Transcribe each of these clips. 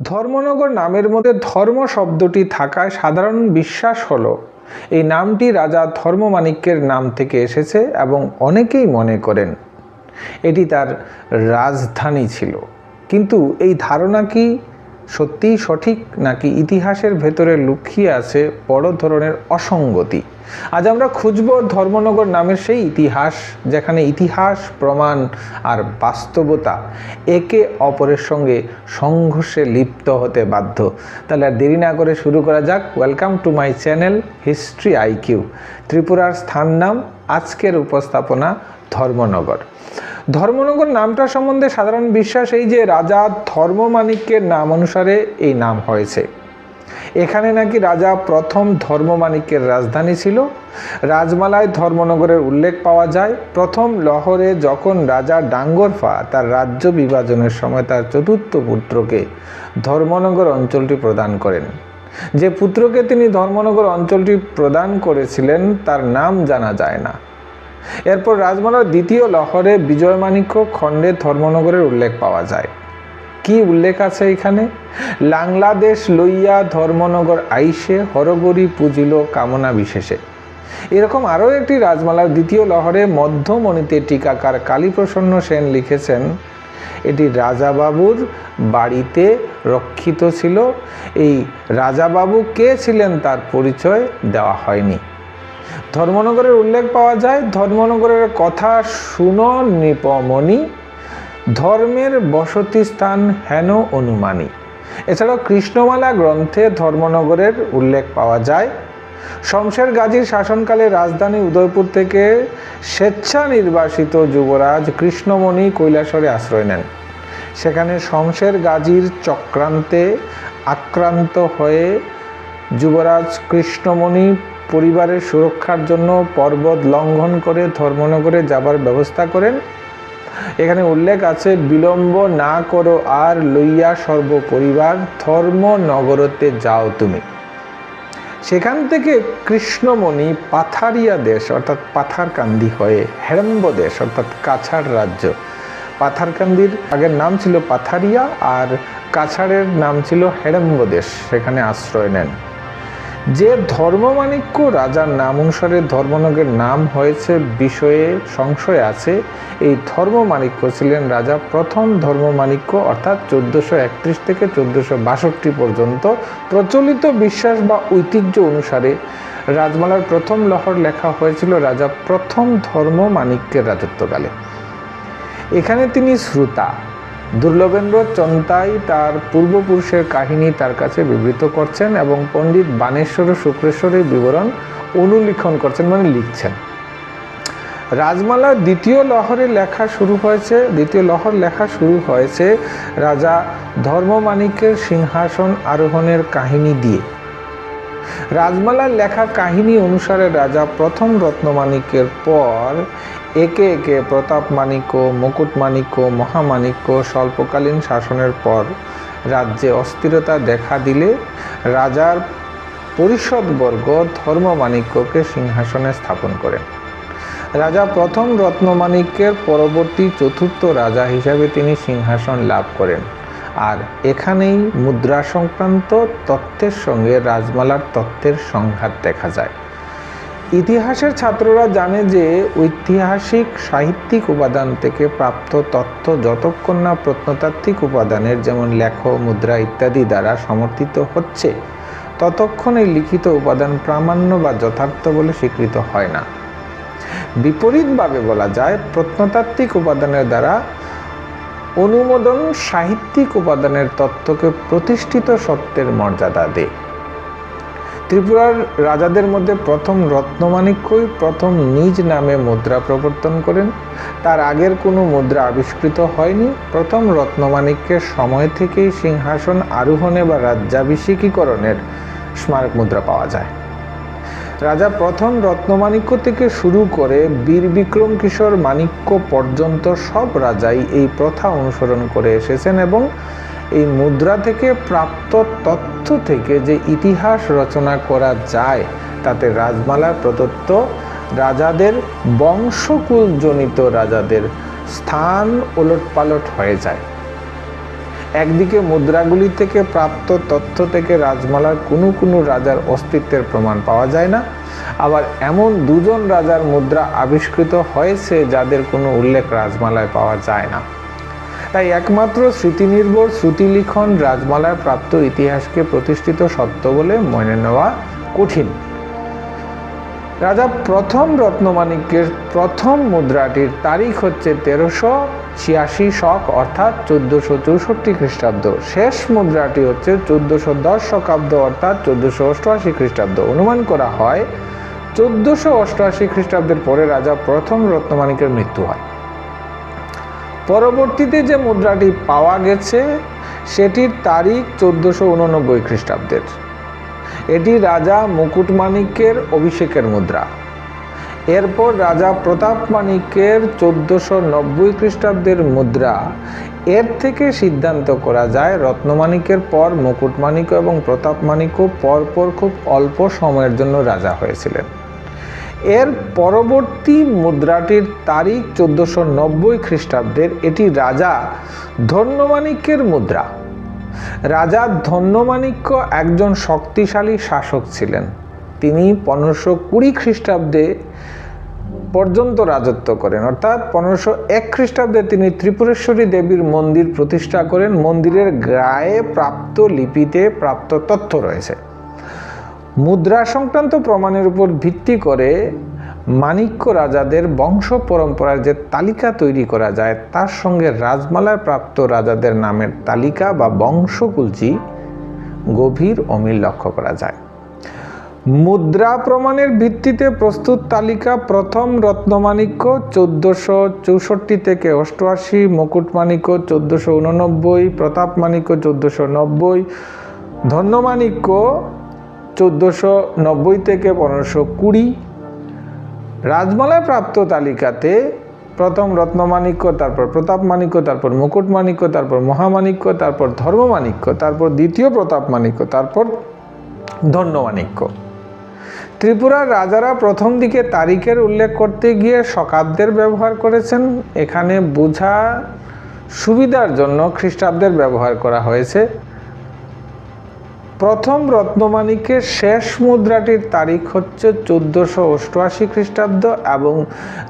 ধর্মনগর নামের মধ্যে ধর্ম শব্দটি থাকায় সাধারণ বিশ্বাস হলো এই নামটি রাজা ধর্মমাণিক্যের নাম থেকে এসেছে এবং অনেকেই মনে করেন এটি তার রাজধানী ছিল। কিন্তু এই ধারণা কি সত্যিই সঠিক, নাকি ইতিহাসের ভেতরে লুকিয়ে আছে বড় ধরনের অসঙ্গতি? আজ আমরা খুঁজব ধর্মনগর নামের সেই ইতিহাস, যেখানে ইতিহাস, প্রমাণ আর বাস্তবতা একে অপরের সঙ্গে সংঘর্ষে লিপ্ত হতে বাধ্য। তাহলে আর দেরি না করে শুরু করা যাক। Welcome to my channel history IQ. ত্রিপুরার স্থান নাম, আজকের উপস্থাপনা ধর্মনগর। ধর্মনগর নামটা সম্বন্ধে সাধারণ বিশ্বাস এই যে রাজা ধর্মমাণিক্যের নাম অনুসারে এই নাম হয়েছে। এখানে নাকি রাজা প্রথম ধর্মমাণিক্যের রাজধানী ছিল। রাজমালায় ধর্মনগরের উল্লেখ পাওয়া যায়। প্রথম লহরে যখন রাজা ডাঙ্গরফা তার রাজ্য বিভাজনের সময় তার চতুর্থ পুত্রকে ধর্মনগর অঞ্চলটি প্রদান করেন। যে পুত্রকে তিনি ধর্মনগর অঞ্চলটি প্রদান করেছিলেন তার নাম জানা যায় না। এরপর রাজমালার দ্বিতীয় লহরে বিজয়মাণিক্য খণ্ডে ধর্মনগরের উল্লেখ পাওয়া যায়। কি উল্লেখ আছে এখানে? বাংলাদেশ লইয়া ধর্মনগর আইসে হরগরি পুজিল কামনা বিশেষে। এরকম আরও একটি রাজমালার দ্বিতীয় লহরে মধ্যমণিতে টিকাকার কালীপ্রসন্ন সেন লিখেছেন এটি রাজাবাবুর বাড়িতে রক্ষিত ছিল। এই রাজাবাবু কে ছিলেন তার পরিচয় দেওয়া হয়নি। ধর্মনগরের উল্লেখ পাওয়া যায়, ধর্মনগরের কথা শুনো নৃপমণি, ধর্মের বসতি স্থান হেন অনুমানী। এছাড়াও কৃষ্ণমালা গ্রন্থে ধর্মনগরের উল্লেখ পাওয়া যায়। শমশের গাজীর শাসনকালে রাজধানী উদয়পুর থেকে স্বেচ্ছা নির্বাসিত যুবরাজ কৃষ্ণমণি কৈলাসরে আশ্রয় নেন। সেখানে শমশের গাজীর চক্রান্তে আক্রান্ত হয়ে যুবরাজ কৃষ্ণমণি পরিবারের সুরক্ষার জন্য পর্বত লঙ্ঘন করে ধর্মনগরে যাবার ব্যবস্থা করেন। এখানে উল্লেখ আছে, বিলম্ব না করো আর লইয়া সর্বপরিবার ধর্মনগরতে যাও তুমি। সেখান থেকে কৃষ্ণমণি পাথারিয়া দেশ অর্থাৎ পাথারকান্দি হয়ে হেড়ম্ব দেশ অর্থাৎ কাছাড় রাজ্য, পাথারকান্দির আগের নাম ছিল পাথারিয়া আর কাছাড়ের নাম ছিল হেড়ম্ব দেশ, সেখানে আশ্রয় নেন। যে ধর্মমাণিক্য রাজার নাম অনুসারে ধর্মনগরের নাম হয়েছে বিষয়ে সংশয় আছে। এই ধর্মমাণিক্য ছিলেন রাজা প্রথম ধর্মমাণিক্য, অর্থাৎ 1431 থেকে 1462 পর্যন্ত। প্রচলিত বিশ্বাস বা ঐতিহ্য অনুসারে রাজমালার প্রথম লহর লেখা হয়েছিল রাজা প্রথম ধর্মমাণিক্যের রাজত্বকালে। এখানে তিনি শ্রোতা দুর্লভেন্দ্র চন্তাই তার পূর্বপুরুষের কাহিনী তার কাছে বিবৃত করছেন এবং পণ্ডিত বাণেশ্বর শুক্রেশ্বরের বিবরণ অনুলিখন করছেন, মানে লিখছেন। রাজমালার দ্বিতীয় লহর লেখা শুরু হয়েছে রাজা ধর্মমাণিক্যের সিংহাসন আরোহণের কাহিনী দিয়ে। রাজমালার লেখা কাহিনী অনুসারে রাজা প্রথম রত্নমাণিক্যের পর একে একে প্রতাপমাণিক্য, মুকুটমাণিক্য, মহামাণিক্য স্বল্পকালীন শাসনের পর রাজ্যে অস্থিরতা দেখা দিলে রাজার পরিষদবর্গ ধর্মমাণিক্যকে সিংহাসনে স্থাপন করেন। রাজা প্রথম রত্নমাণিক্যের পরবর্তী চতুর্থ রাজা হিসাবে তিনি সিংহাসন লাভ করেন। আর এখানেই মুদ্রা সংক্রান্ত তত্ত্বের সঙ্গে রাজমালার তত্ত্বের সংঘাত দেখা যায়। ইতিহাসের ছাত্ররা জানে যে ঐতিহাসিক সাহিত্যিক উপাদান থেকে প্রাপ্ত তথ্য যতক্ষণ না প্রত্নতাত্ত্বিক উপাদানের যেমন লেখ, মুদ্রা ইত্যাদি দ্বারা সমর্থিত হচ্ছে ততক্ষণ এই লিখিত উপাদান প্রামাণ্য বা যথার্থ বলে স্বীকৃত হয় না। বিপরীতভাবে বলা যায়, প্রত্নতাত্ত্বিক উপাদানের দ্বারা অনুমোদন সাহিত্যিক উপাদানের তত্ত্বকে প্রতিষ্ঠিত সত্যের মর্যাদা দেয়। ত্রিপুরার রাজাদের মধ্যে প্রথম রত্নমাণিক্যই প্রথম নিজ নামে মুদ্রা প্রবর্তন করেন। তার আগের কোনো মুদ্রা আবিষ্কৃত হয়নি। প্রথম রত্নমাণিক্যের সময় থেকেই সিংহাসন আরোহণে বা রাজ্যাভিষেকীকরণের স্মারক মুদ্রা পাওয়া যায়। রাজা প্রথম রত্নমাণিক্য থেকে শুরু করে বীর বিক্রম কিশোর মাণিক্য পর্যন্ত সব রাজাই এই প্রথা অনুসরণ করে এসেছেন এবং এই মুদ্রা থেকে প্রাপ্ত তথ্য থেকে যে ইতিহাস রচনা করা যায় তাতে রাজমালা প্রদত্ত রাজাদের বংশকুলজনিত রাজাদের স্থান ওলটপালট হয়ে যায়। একদিকে মুদ্রাগুলি থেকে প্রাপ্ত তথ্য থেকে রাজমালার কোনো রাজার অস্তিত্বের প্রমাণ পাওয়া যায় না, আবার এমন দুজন রাজার মুদ্রা আবিষ্কৃত হয়েছে যাদের কোনো উল্লেখ রাজমালায় পাওয়া যায় না। তাই একমাত্র স্মৃতিনির্ভর শ্রুতিলিখন রাজমালায় প্রাপ্ত ইতিহাসকে প্রতিষ্ঠিত সত্য বলে মনে নেওয়া কঠিন। রাজা প্রথম রত্নমাণিক্যের প্রথম মুদ্রাটির তারিখ হচ্ছে 1386 শক অর্থাৎ 1464 খ্রিস্টাব্দ। শেষ মুদ্রাটি হচ্ছে 1410 শকাব্দ অর্থাৎ 1488 খ্রিস্টাব্দ। অনুমান করা হয় 1488 খ্রিস্টাব্দের পরে রাজা প্রথম রত্নমাণিক্যের মৃত্যু হয়। পরবর্তীতে যে মুদ্রাটি পাওয়া গেছে সেটির তারিখ 1489 খ্রিস্টাব্দের। এটি রাজা মুকুটমাণিক্যের অভিষেকের মুদ্রা। এরপর রাজা প্রতাপমাণিক্যের 1490 খ্রিস্টাব্দের মুদ্রা। এর থেকে সিদ্ধান্ত করা যায় রত্নমাণিক্যের পর মুকুটমাণিক্য এবং প্রতাপমাণিক্য পরপর খুব অল্প সময়ের জন্য রাজা হয়েছিলেন। এর পরবর্তী মুদ্রাটির তারিখ 1490 খ্রিস্টাব্দের। এটি রাজা ধন্যমাণিক্যের মুদ্রা। রাজা ধন্যমাণিক্য একজন শক্তিশালী শাসক ছিলেন। তিনি 1520 খ্রিস্টাব্দে পর্যন্ত রাজত্ব করেন, অর্থাৎ 1501 খ্রিস্টাব্দে তিনি ত্রিপুরেশ্বরী দেবীর মন্দির প্রতিষ্ঠা করেন। মন্দিরের গায়ে প্রাপ্ত লিপিতে প্রাপ্ত তথ্য রয়েছে। মুদ্রা সংক্রান্ত প্রমাণের উপর ভিত্তি করে মাণিক্য রাজাদের বংশ পরম্পরার যে তালিকা তৈরি করা যায় তার সঙ্গে রাজমালায় প্রাপ্ত রাজাদের নামের তালিকা বা বংশকুলচি গভীর অমিল লক্ষ্য করা যায়। মুদ্রা প্রমাণের ভিত্তিতে প্রস্তুত তালিকা: প্রথম রত্নমাণিক্য 1464 থেকে 88, মুকুটমাণিক্য 1489, প্রতাপমাণিক্য 1490, ধন্যমাণিক্য 1490 থেকে 1520। রাজমালায় প্রাপ্ত তালিকাতে প্রথম রত্নমাণিক্য, তারপর প্রতাপমাণিক্য, তারপর মুকুটমাণিক্য, তারপর মহামাণিক্য, তারপর ধর্মমাণিক্য, তারপর দ্বিতীয় প্রতাপমাণিক্য, তারপর ধন্যমাণিক্য। ত্রিপুরার রাজারা প্রথম দিকে তারিখের উল্লেখ করতে গিয়ে শকাব্দের ব্যবহার করেছেন। এখানে বোঝা সুবিধার জন্য খ্রিস্টাব্দের ব্যবহার করা হয়েছে। প্রথম রত্নমাণিক্যের শেষ মুদ্রাটির তারিখ হচ্ছে 1488 খ্রিস্টাব্দ এবং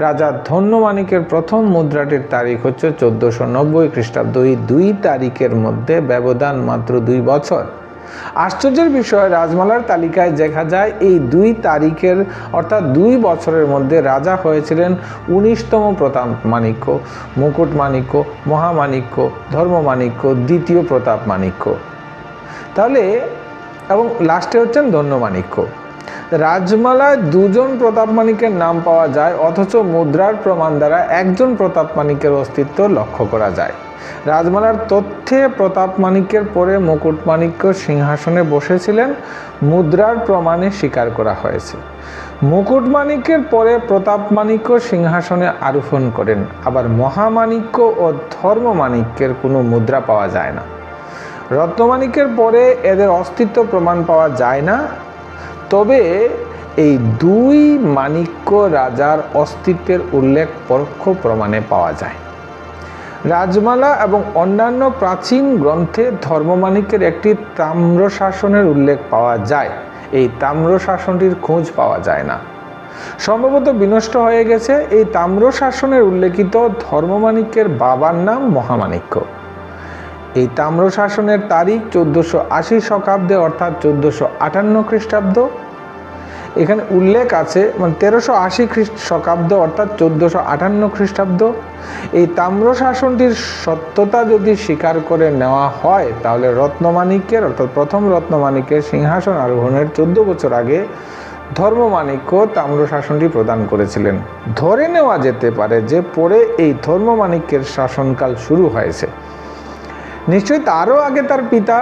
রাজা ধন্যমাণিক্যের প্রথম মুদ্রাটির তারিখ হচ্ছে 1490 খ্রিস্টাব্দ। এই দুই তারিখের মধ্যে ব্যবধান মাত্র 2 বছর। আশ্চর্যের বিষয়, রাজমালার তালিকায় দেখা যায় এই দুই তারিখের অর্থাৎ 2 বছরের মধ্যে রাজা হয়েছিলেন 19তম প্রতাপমাণিক্য, মুকুটমাণিক্য, মহামাণিক্য, ধর্মমাণিক্য, দ্বিতীয় প্রতাপমাণিক্য। তাহলে এবং লাস্টে হচ্ছেন ধন্যমাণিক্য। রাজমালায় 2 জন প্রতাপমাণিক্যের নাম পাওয়া যায়, অথচ মুদ্রার প্রমাণ দ্বারা 1 জন প্রতাপমাণিক্যের অস্তিত্ব লক্ষ্য করা যায়। রাজমালার তথ্যে প্রতাপমাণিক্যের পরে মুকুটমাণিক্য সিংহাসনে বসেছিলেন, মুদ্রার প্রমাণে স্বীকার করা হয়েছে। মুকুটমাণিক্যের পরে প্রতাপমাণিক্য সিংহাসনে আরোহণ করেন। আবার মহামাণিক্য ও ধর্মমাণিক্যের কোনো মুদ্রা পাওয়া যায় না। রত্নমাণিক্যের পরে এদের অস্তিত্ব প্রমাণ পাওয়া যায় না, তবে এই 2 মাণিক্য রাজার অস্তিত্বের উল্লেখ পরোক্ষ প্রমাণে পাওয়া যায়। রাজমালা এবং অন্যান্য প্রাচীন গ্রন্থে ধর্মমাণিক্যের একটি তাম্রশাসনের উল্লেখ পাওয়া যায়। এই তাম্রশাসনটির খোঁজ পাওয়া যায় না, সম্ভবত বিনষ্ট হয়ে গেছে। এই তাম্রশাসনের উল্লেখিত ধর্মমাণিক্যের বাবার নাম মহামাণিক্য। এই তাম্রশাসনের তারিখ 1480 শকাব্দে অর্থাৎ 1458 খ্রিস্টাব্দ। এখানে উল্লেখ আছে 1380 শকাব্দ অর্থাৎ 1458 খ্রিস্টাব্দ। এই তাম্রশাসনটির সত্যতা যদি স্বীকার করে নেওয়া হয় তাহলে রত্নমাণিক্যের অর্থাৎ প্রথম রত্নমাণিক্যের সিংহাসন আরোহণের 14 বছর আগে ধর্মমাণিক্য তাম্রশাসনটি প্রদান করেছিলেন। ধরে নেওয়া যেতে পারে যে পরে এই ধর্মমাণিক্যের শাসনকাল শুরু হয়েছে। নিশ্চয়ই তারও আগে তার পিতা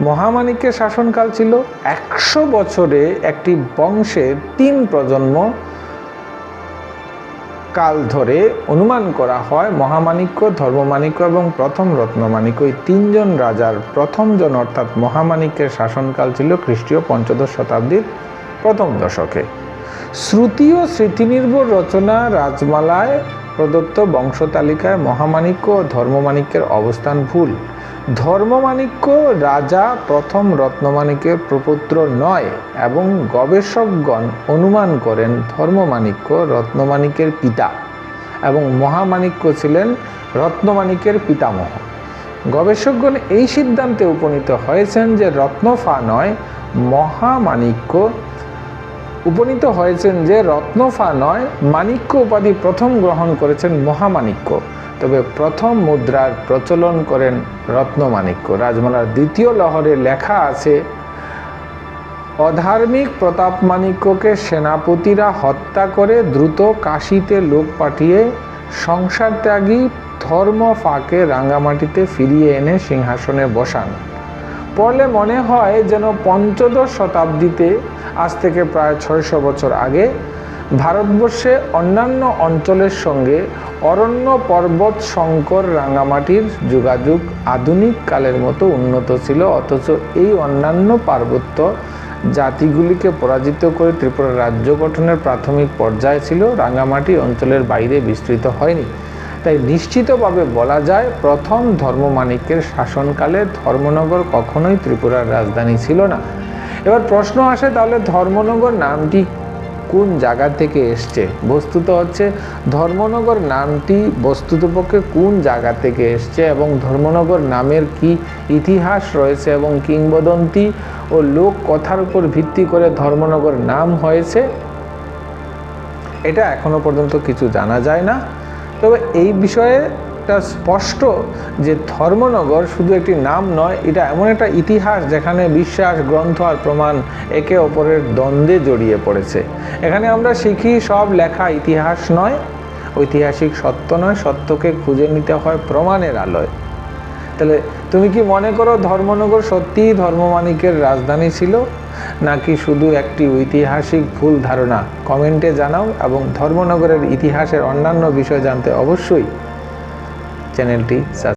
মহামাণিক্যের শাসনকাল ছিল। 100 বছরে একটি বংশের 3 প্রজন্ম কাল ধরে অনুমান করা হয় মহামাণিক্য, ধর্মমাণিক্য এবং প্রথম রত্নমাণিক্য এই 3 জন রাজার প্রথম জন অর্থাৎ মহামাণিক্যের শাসনকাল ছিল খ্রিস্টীয় 15 শতাব্দীর প্রথম দশকে। শ্রুতি ও স্মৃতিনির্ভর রচনা রাজমালায় প্রদত্ত বংশ তালিকায় মহামাণিক্য ও ধর্মমাণিক্যের অবস্থান ভুল। ধর্মমাণিক্য রাজা প্রথম রত্নমাণিক্যের প্রপুত্র নয় এবং গবেষকগণ অনুমান করেন ধর্মমাণিক্য রত্নমাণিক্যের পিতা এবং মহামাণিক্য ছিলেন রত্নমাণিক্যের পিতামহ। গবেষকগণ এই সিদ্ধান্তে উপনীত হয়েছেন যে রত্নফা নয় মহামাণিক্য মাণিক্য উপাধি প্রথম গ্রহণ করেছেন মহামাণিক্য, তবে প্রথম মুদ্রার প্রচলন করেন রত্নমাণিক্য। রাজমালার দ্বিতীয় লহরে লেখা আছে, অধার্মিক প্রতাপমাণিক্যকে সেনাপতিরা হত্যা করে দ্রুত কাশীতে লোক পাঠিয়ে সংসার ত্যাগী ধর্মফাকে রাঙ্গামাটিতে ফিরিয়ে এনে সিংহাসনে বসান। পড়লে মনে হয় যেন পঞ্চদশ শতাব্দীতে, আজ থেকে প্রায় 600 বছর আগে, ভারতবর্ষে অন্যান্য অঞ্চলের সঙ্গে অরণ্য পর্বত শঙ্কর রাঙ্গামাটির যোগাযোগ আধুনিক কালের মতো উন্নত ছিল, অথচ এই অন্যান্য পার্বত্য জাতিগুলিকে পরাজিত করে ত্রিপুরা রাজ্য গঠনের প্রাথমিক পর্যায়ে ছিল, রাঙ্গামাটি অঞ্চলের বাইরে বিস্তৃত হয়নি। তাই নিশ্চিতভাবে বলা যায় প্রথম ধর্মমাণিক্যের শাসনকালে ধর্মনগর কখনোই ত্রিপুরার রাজধানী ছিল না। এবার প্রশ্ন আসে, তাহলে ধর্মনগর নামটি কোন জায়গা থেকে এসছে? বস্তুত হচ্ছে ধর্মনগর নামটি বস্তুতপক্ষে কোন জায়গা থেকে এসছে এবং ধর্মনগর নামের কি ইতিহাস রয়েছে এবং কিংবদন্তি ও লোক কথার উপর ভিত্তি করে ধর্মনগর নাম হয়েছে, এটা এখনো পর্যন্ত কিছু জানা যায় না। তবে এই বিষয়ে স্পষ্ট যে ধর্মনগর শুধু একটি নাম নয়, এটা এমন একটা ইতিহাস যেখানে বিশ্বাস, গ্রন্থ আর প্রমাণ একে অপরের দ্বন্দ্বে জড়িয়ে পড়েছে। এখানে আমরা শিখি সব লেখা ইতিহাস নয়, ঐতিহাসিক সত্য নয়, সত্যকে খুঁজে নিতে হয় প্রমাণের আলোয়। তাহলে তুমি কি মনে করো ধর্মনগর সত্যিই ধর্মমাণিক্যের রাজধানী ছিল, নাকি শুধু একটি ঐতিহাসিক ভুল ধারণা? কমেন্টে জানাও এবং ধর্মনগরের ইতিহাসের অন্যান্য বিষয় জানতে অবশ্যই চ্যানেলটি